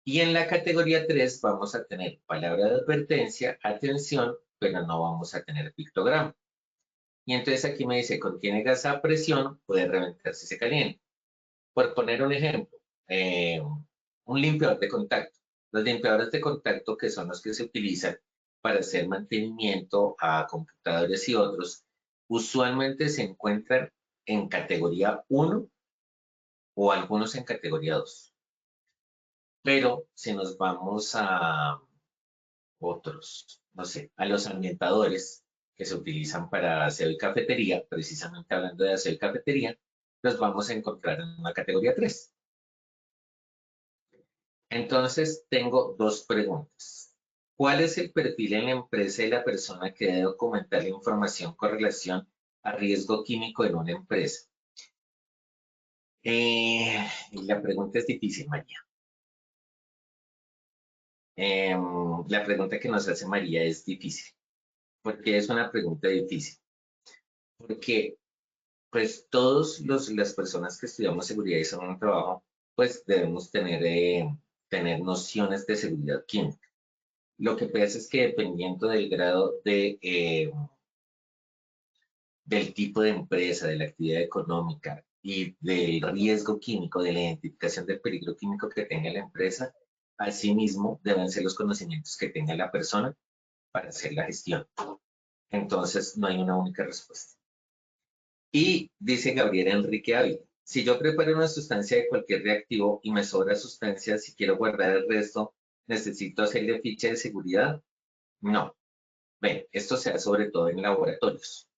Y en la categoría 3 vamos a tener palabra de advertencia, atención, pero no vamos a tener pictograma. Y entonces aquí me dice, contiene gas a presión, puede reventar si se calienta. Por poner un ejemplo, un limpiador de contacto. Los limpiadores de contacto, que son los que se utilizan para hacer mantenimiento a computadores y otros, usualmente se encuentran en categoría 1 o algunos en categoría 2. Pero si nos vamos a otros, no sé, a los ambientadores que se utilizan para aseo y cafetería, precisamente hablando de aseo y cafetería, los vamos a encontrar en una categoría 3. Entonces, tengo dos preguntas. ¿Cuál es el perfil en la empresa de la persona que debe documentar la información con relación a riesgo químico en una empresa? La pregunta es difícil, María. La pregunta que nos hace María es difícil. ¿Por qué es una pregunta difícil? Porque, pues, las personas que estudiamos seguridad y salud en el trabajo, pues, debemos tener nociones de seguridad química. Lo que pasa es que dependiendo del grado del tipo de empresa, de la actividad económica y del riesgo químico, de la identificación del peligro químico que tenga la empresa, asimismo deben ser los conocimientos que tenga la persona para hacer la gestión. Entonces, no hay una única respuesta. Y dice Gabriela Enrique Ávila, si yo preparo una sustancia de cualquier reactivo y me sobra sustancia, si quiero guardar el resto, ¿necesito hacerle ficha de seguridad? No. Ven, esto se hace sobre todo en laboratorios.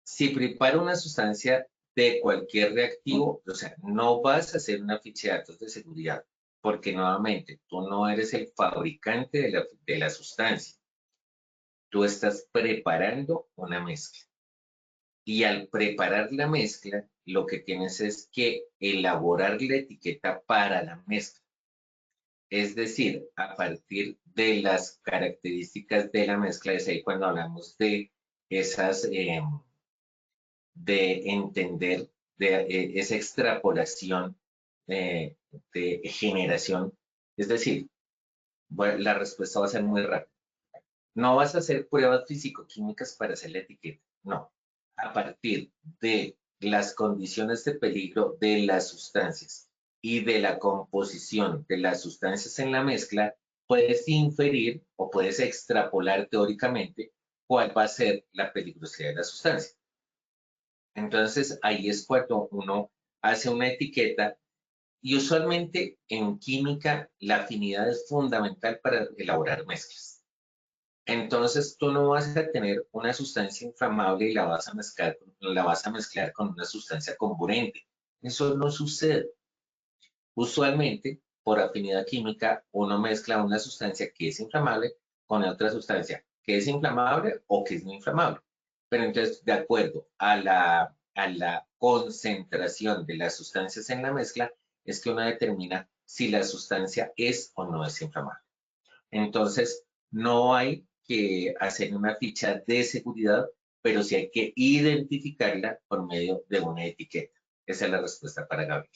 Si preparo una sustancia de cualquier reactivo, o sea, no vas a hacer una ficha de datos de seguridad, porque nuevamente tú no eres el fabricante de la sustancia. Tú estás preparando una mezcla. Y al preparar la mezcla, lo que tienes es que elaborar la etiqueta para la mezcla. Es decir, a partir de las características de la mezcla, es ahí cuando hablamos de esas, de entender esa extrapolación de generación. Es decir, bueno, la respuesta va a ser muy rápida. No vas a hacer pruebas físico-químicas para hacer la etiqueta, no. A partir de las condiciones de peligro de las sustancias y de la composición de las sustancias en la mezcla, puedes inferir o puedes extrapolar teóricamente cuál va a ser la peligrosidad de la sustancia. Entonces, ahí es cuando uno hace una etiqueta y usualmente en química la afinidad es fundamental para elaborar mezclas. Entonces, tú no vas a tener una sustancia inflamable y la vas a mezclar con una sustancia comburente. Eso no sucede. Usualmente, por afinidad química, uno mezcla una sustancia que es inflamable con otra sustancia que es inflamable o que es no inflamable. Pero entonces, de acuerdo a la concentración de las sustancias en la mezcla, es que uno determina si la sustancia es o no es inflamable. Entonces, no hay que hacer una ficha de seguridad, pero sí hay que identificarla por medio de una etiqueta. Esa es la respuesta para Gabriel.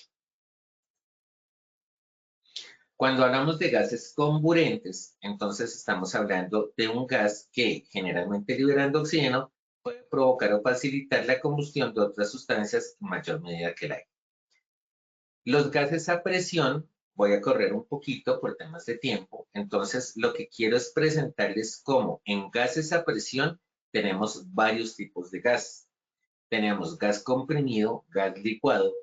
Cuando hablamos de gases comburentes, entonces estamos hablando de un gas que generalmente liberando oxígeno puede provocar o facilitar la combustión de otras sustancias en mayor medida que el aire. Los gases a presión, voy a correr un poquito por temas de tiempo, entonces lo que quiero es presentarles cómo en gases a presión tenemos varios tipos de gas. Tenemos gas comprimido, gas licuado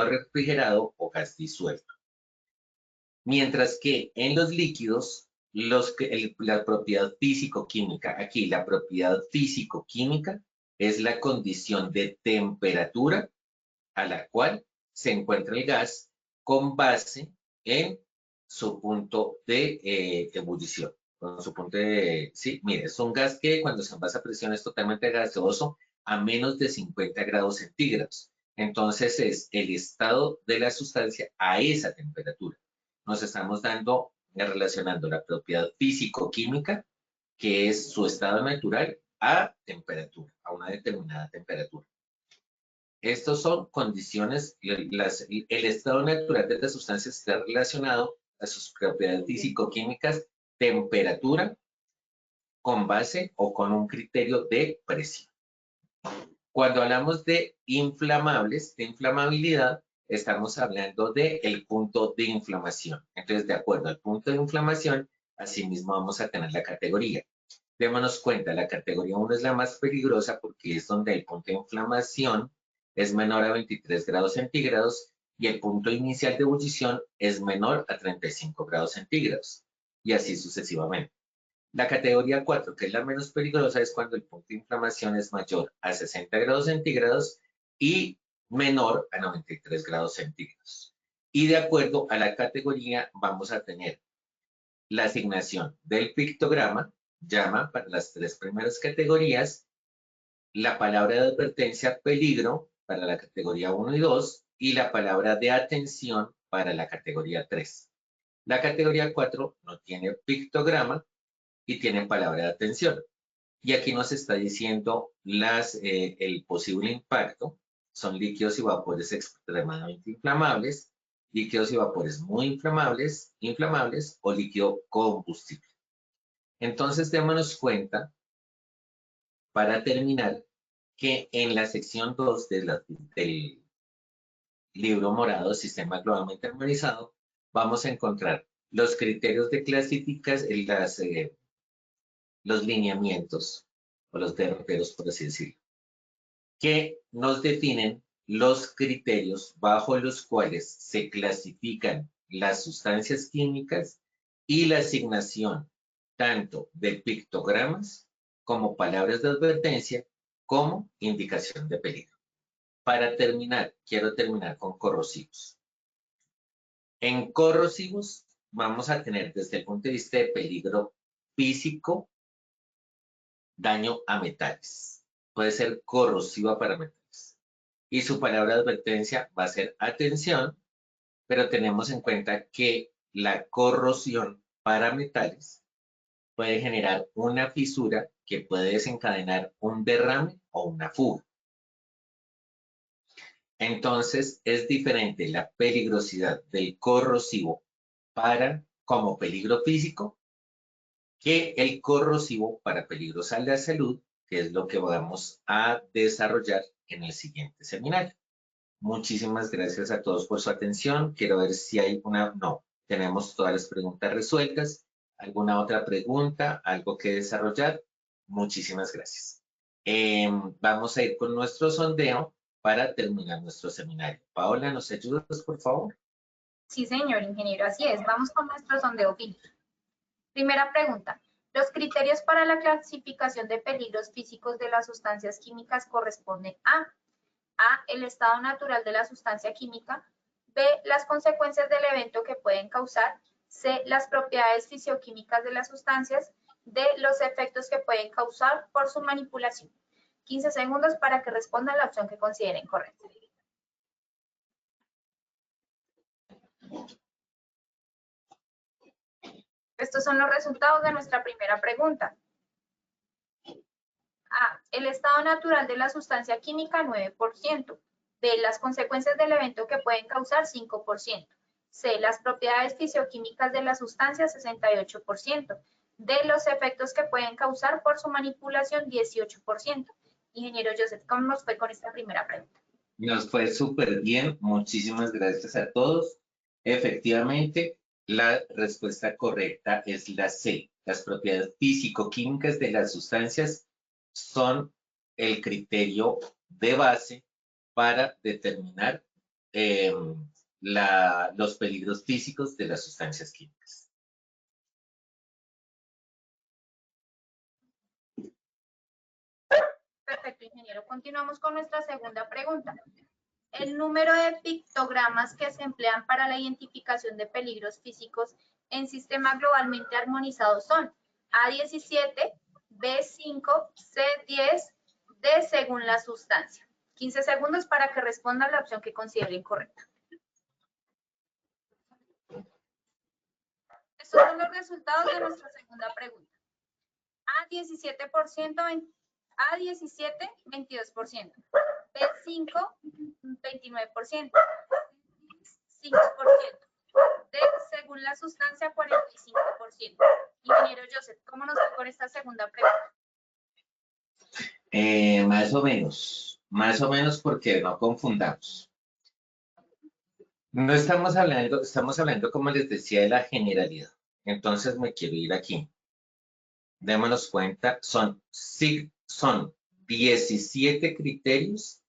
refrigerado o gas disuelto. Mientras que en los líquidos, la propiedad físico-química, aquí la propiedad físico-química es la condición de temperatura a la cual se encuentra el gas con base en su punto de ebullición. Con su punto de, sí, mire, es un gas que cuando se envasa a presión es totalmente gaseoso a menos de 50 grados centígrados. Entonces es el estado de la sustancia a esa temperatura. Nos estamos relacionando la propiedad físico-química, que es su estado natural, a temperatura, a una determinada temperatura. Estos son condiciones, el estado natural de la sustancia está relacionado a sus propiedades físico-químicas, temperatura, con base o con un criterio de presión. Cuando hablamos de inflamables, de inflamabilidad, estamos hablando del punto de inflamación. Entonces, de acuerdo al punto de inflamación, asimismo vamos a tener la categoría. Démonos cuenta, la categoría 1 es la más peligrosa porque es donde el punto de inflamación es menor a 23 grados centígrados y el punto inicial de ebullición es menor a 35 grados centígrados y así sucesivamente. La categoría 4, que es la menos peligrosa, es cuando el punto de inflamación es mayor a 60 grados centígrados y menor a 93 grados centígrados. Y de acuerdo a la categoría vamos a tener la asignación del pictograma, llama para las 3 primeras categorías, la palabra de advertencia peligro para la categoría 1 y 2 y la palabra de atención para la categoría 3. La categoría 4 no tiene pictograma y tiene palabra de atención. Y aquí nos está diciendo el posible impacto. Son líquidos y vapores extremadamente inflamables, líquidos y vapores muy inflamables o líquido combustible. Entonces, démonos cuenta, para terminar, que en la sección 2 del libro morado, Sistema Globalmente Armonizado, vamos a encontrar los criterios de clasificación, los lineamientos o los derroteros, por así decirlo, que nos definen los criterios bajo los cuales se clasifican las sustancias químicas y la asignación tanto de pictogramas como palabras de advertencia como indicación de peligro. para terminar, quiero terminar con corrosivos. En corrosivos vamos a tener desde el punto de vista de peligro físico, daño a metales. Puede ser corrosiva para metales. Y su palabra de advertencia va a ser atención, pero tenemos en cuenta que la corrosión para metales puede generar una fisura que puede desencadenar un derrame o una fuga. Entonces, es diferente la peligrosidad del corrosivo como peligro físico que el corrosivo para peligros a la salud, que es lo que vamos a desarrollar en el siguiente seminario. Muchísimas gracias a todos por su atención. Quiero ver si hay no, tenemos todas las preguntas resueltas. ¿Alguna otra pregunta? ¿Algo que desarrollar? Muchísimas gracias. Vamos a ir con nuestro sondeo para terminar nuestro seminario. Paola, ¿nos ayudas, por favor? Sí, señor ingeniero, así es. Vamos con nuestro sondeo final. Primera pregunta. Los criterios para la clasificación de peligros físicos de las sustancias químicas corresponden a: el estado natural de la sustancia química; B, las consecuencias del evento que pueden causar; C, las propiedades fisioquímicas de las sustancias; D, los efectos que pueden causar por su manipulación. 15 segundos para que respondan la opción que consideren correcta. Estos son los resultados de nuestra primera pregunta. A, el estado natural de la sustancia química, 9%. B, las consecuencias del evento que pueden causar, 5%. C, las propiedades fisioquímicas de la sustancia, 68%. D, los efectos que pueden causar por su manipulación, 18%. Ingeniero Joseph, ¿cómo nos fue con esta primera pregunta? Nos fue súper bien. Muchísimas gracias a todos. Efectivamente, la respuesta correcta es la C. Las propiedades físico-químicas de las sustancias son el criterio de base para determinar los peligros físicos de las sustancias químicas. Perfecto, ingeniero. Continuamos con nuestra segunda pregunta. El número de pictogramas que se emplean para la identificación de peligros físicos en sistema globalmente armonizado son A17, B5, C10, D según la sustancia. 15 segundos para que respondan la opción que consideren correcta. Estos son los resultados de nuestra segunda pregunta. A17%, A17, 22%. B5, 29%. 5%. D, según la sustancia, 45%. Ingeniero Joseph, ¿cómo nos fue con esta segunda pregunta? Más o menos porque no confundamos. No estamos hablando, como les decía, de la generalidad. Entonces me quiero ir aquí. Démonos cuenta, son 17 criterios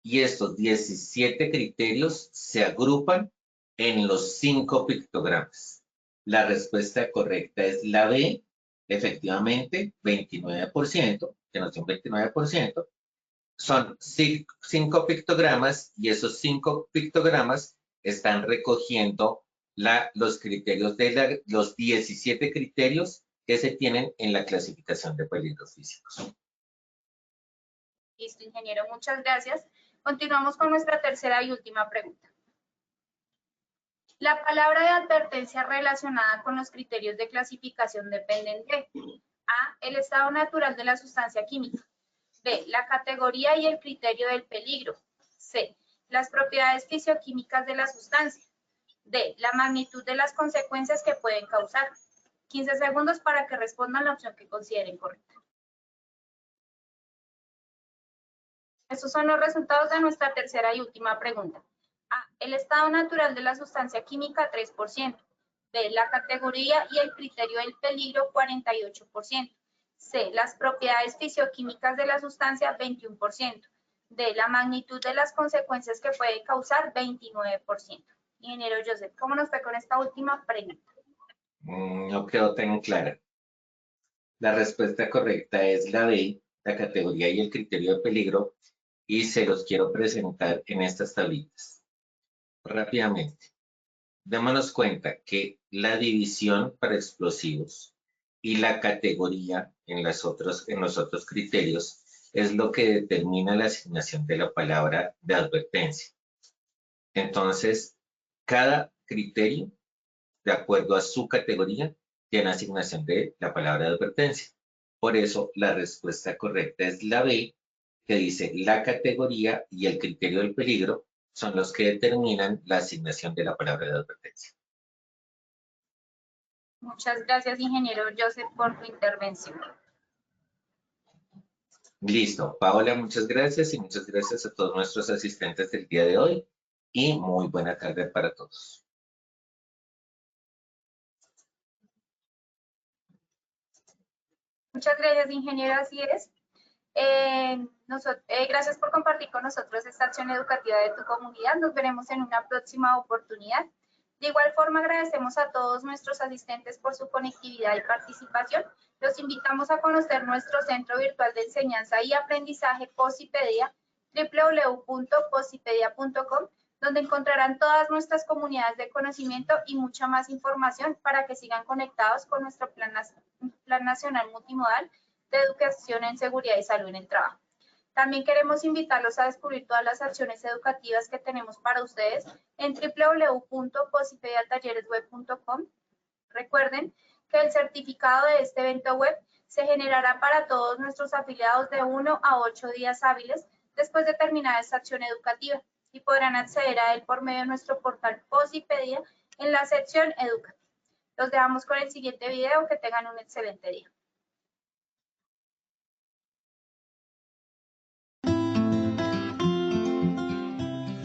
y estos 17 criterios se agrupan en los 5 pictogramas. La respuesta correcta es la B, efectivamente, 29%, que nos dio un 29%. Son 5 pictogramas y esos 5 pictogramas están recogiendo los criterios de los 17 criterios que se tienen en la clasificación de peligros físicos. Listo, ingeniero, muchas gracias. Continuamos con nuestra tercera y última pregunta. La palabra de advertencia relacionada con los criterios de clasificación dependen de: A, el estado natural de la sustancia química; B, la categoría y el criterio del peligro; C, las propiedades fisioquímicas de la sustancia; D, la magnitud de las consecuencias que pueden causar. 15 segundos para que respondan la opción que consideren correcta. Estos son los resultados de nuestra tercera y última pregunta. A, el estado natural de la sustancia química, 3%. B, la categoría y el criterio del peligro, 48%. C, las propiedades fisioquímicas de la sustancia, 21%. D, la magnitud de las consecuencias que puede causar, 29%. Ingeniero Joseph, ¿cómo nos fue con esta última pregunta? No quedó tan clara. La respuesta correcta es la B, la categoría y el criterio de peligro, y se los quiero presentar en estas tablitas. Rápidamente, démonos cuenta que la división para explosivos y la categoría en los otros criterios es lo que determina la asignación de la palabra de advertencia. Entonces, cada criterio, de acuerdo a su categoría, tiene asignación de la palabra de advertencia. Por eso, la respuesta correcta es la B, que dice la categoría y el criterio del peligro son los que determinan la asignación de la palabra de advertencia. Muchas gracias, ingeniero Joseph, por tu intervención. Listo. Paola, muchas gracias y muchas gracias a todos nuestros asistentes del día de hoy y muy buena tarde para todos. Muchas gracias, ingeniero, así es. Gracias por compartir con nosotros esta acción educativa de tu comunidad. Nos veremos en una próxima oportunidad. De igual forma, agradecemos a todos nuestros asistentes por su conectividad y participación. Los invitamos a conocer nuestro Centro Virtual de Enseñanza y Aprendizaje Posipedia, www.posipedia.com, donde encontrarán todas nuestras comunidades de conocimiento y mucha más información para que sigan conectados con nuestro Plan Nacional Multimodal de Educación en Seguridad y Salud en el Trabajo. También queremos invitarlos a descubrir todas las acciones educativas que tenemos para ustedes en www.posipediatalleresweb.com. Recuerden que el certificado de este evento web se generará para todos nuestros afiliados de 1 a 8 días hábiles después de terminar esta acción educativa y podrán acceder a él por medio de nuestro portal Posipedia en la sección Educa. Los dejamos con el siguiente video. Que tengan un excelente día.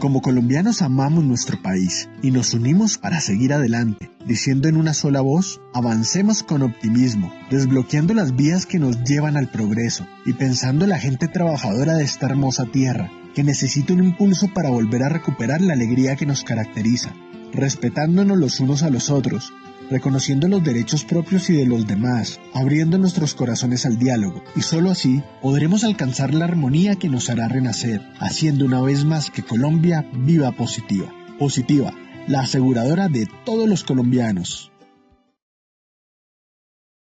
Como colombianos amamos nuestro país y nos unimos para seguir adelante, diciendo en una sola voz, avancemos con optimismo, desbloqueando las vías que nos llevan al progreso y pensando en la gente trabajadora de esta hermosa tierra, que necesita un impulso para volver a recuperar la alegría que nos caracteriza, respetándonos los unos a los otros, reconociendo los derechos propios y de los demás, abriendo nuestros corazones al diálogo, y solo así podremos alcanzar la armonía que nos hará renacer, haciendo una vez más que Colombia viva positiva. Positiva, la aseguradora de todos los colombianos.